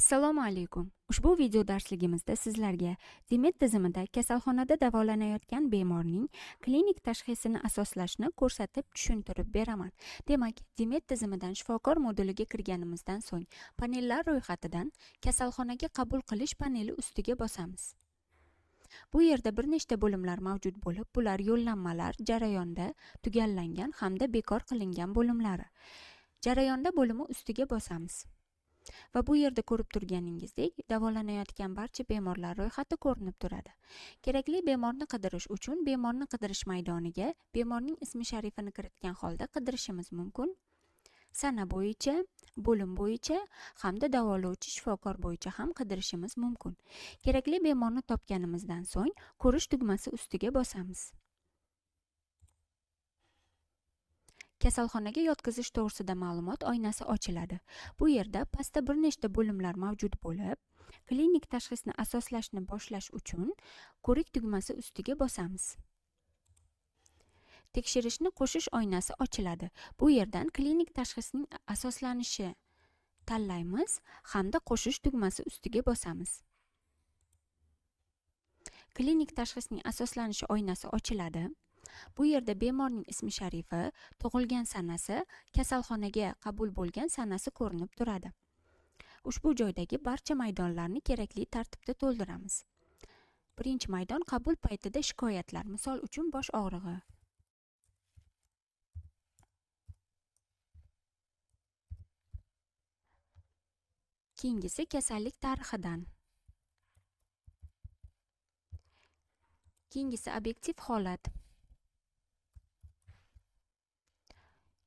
Assalomu alaykum. Ushbu video darsligimizda sizlarga Demet tizimida kasalxonada davolanayotgan bemorning klinik tashxisini asoslashni ko'rsatib tushuntirib beraman. Demak, Demet tizimidan shifokor moduliga kirganimizdan so'ng panellar ro'yxatidan kasalxonaga qabul qilish paneli ustiga bosamiz. Bu yerda bir nechta bo'limlar mavjud bo'lib, bular yo'llanmalar jarayonda tugallangan hamda bekor qilingan bo'limlari. Jarayonda bo'limi ustiga bosamiz. Va bu yerda ko'rib turganingizdek, davolanayotgan barcha bemorlar ro'yxati ko'rinib turadi. Kerakli bemorni qidirish uchun bemorni qidirish maydoniga bemorning ismi sharifini kiritgan holda qidirishimiz mumkin. Sana bo'yicha, bo'lim bo'yicha hamda davolovchi shifokor bo'yicha ham qidirishimiz mumkin. Kerakli bemorni topganimizdan so'ng ko'rish tugmasi ustiga bosamiz. Kasalxonaga yotqizish to'g'risida ma'lumot oynasi ochiladi. Bu yerda pastda bir nechta bo'limlar mavjud bo'lib, klinik tashxisni asoslashni boshlash uchun ko'rik tugmasi ustiga bosamiz. Tekshirishni qo'shish oynasi ochiladi. Bu yerdan klinik tashxisning asoslanishi tanlaymiz hamda qo'shish tugmasi ustiga bosamiz. Klinik tashxisning asoslanishi oynasi ochiladi. Bu yerda bemorning ismi sharifi, tug'ilgan sanasi, kasalxonaga qabul bo'lgan sanasi ko'rinib turadi. Ushbu joydagi barcha maydonlarni kerakli tartibda to'ldiramiz. Birinchi maydon qabul paytida shikoyatlar, misol uchun bosh og'rig'i. Keyingisi kasallik tarixidan. Keyingisi obyektiv holat.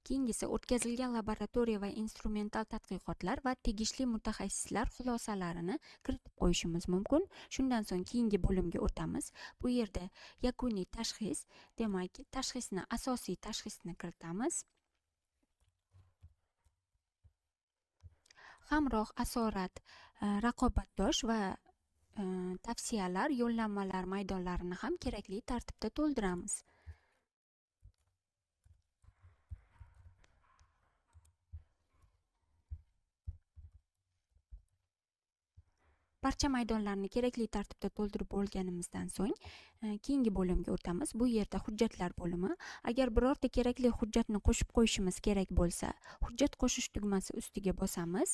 Keyingisi o'tkazilgan laboratoriya va instrumental tadqiqotlar va tegishli mutaxassislar xulosalarini kiritib qo'yishimiz mumkin. Shundan so'ng keyingi bo'limga o'tamiz. Bu yerda yakuniy tashxis, demak, tashxisni asosiy tashxisni kiritamiz. Hamroh, asorat, raqobatdosh va tavsiyalar, yo'llanmalar maydonlarini ham kerakli tartibda to'ldiramiz. Barcha maydonlarni kerakli tartibda to'ldirib bo'lganimizdan so'ng keyingi bo'limga o'tamiz. Bu yerda hujjatlar bo'limi. Agar birorta kerakli hujjatni qo'shib qo'yishimiz kerak bo'lsa, hujjat qo'shish tugmasi ustiga bosamiz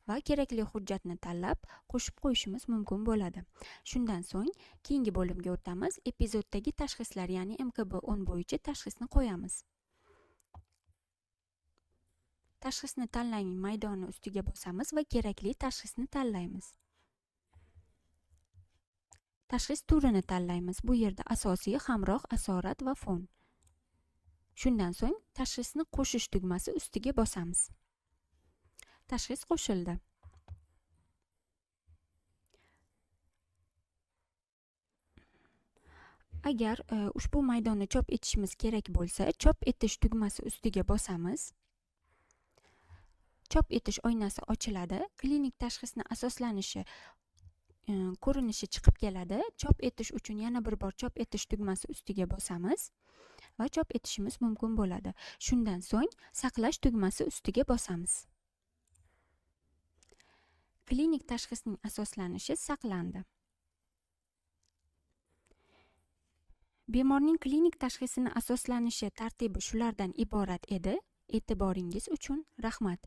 va kerakli hujjatni tanlab qo'shib qo'yishimiz mumkin bo'ladi. Shundan so'ng keyingi bo'limga o'tamiz. Epizoddagi tashxislar, ya'ni MKB-10 bo'yicha tashxisni qo'yamiz. Tashxisni tanlang maydoni ustiga bosamiz va kerakli tashxisni tanlaymiz. Tashxis turini tanlaymiz. Bu yerda asosiy, hamroh, asorat va fon. Shundan so'ng tashxisni qo'shish tugmasi ustiga bosamiz. Tashxis qo'shildi. Agar ushbu maydonni chop etishimiz kerak bo'lsa, chop etish tugmasi ustiga bosamiz. Chop etish oynasi ochiladi. Klinik tashxisni asoslanishi ko'rinishi chiqib keladi. Chop etish uchun yana bir bor chop etish tugmasi ustiga bosamiz va chop etishimiz mumkin bo'ladi. Shundan so'ng saqlash tugmasi ustiga bosamiz. Klinik tashxisning asoslanishi saqlandi. Bemorning klinik tashxisini asoslanishi tartibi shulardan iborat edi. E'tiboringiz uchun rahmat.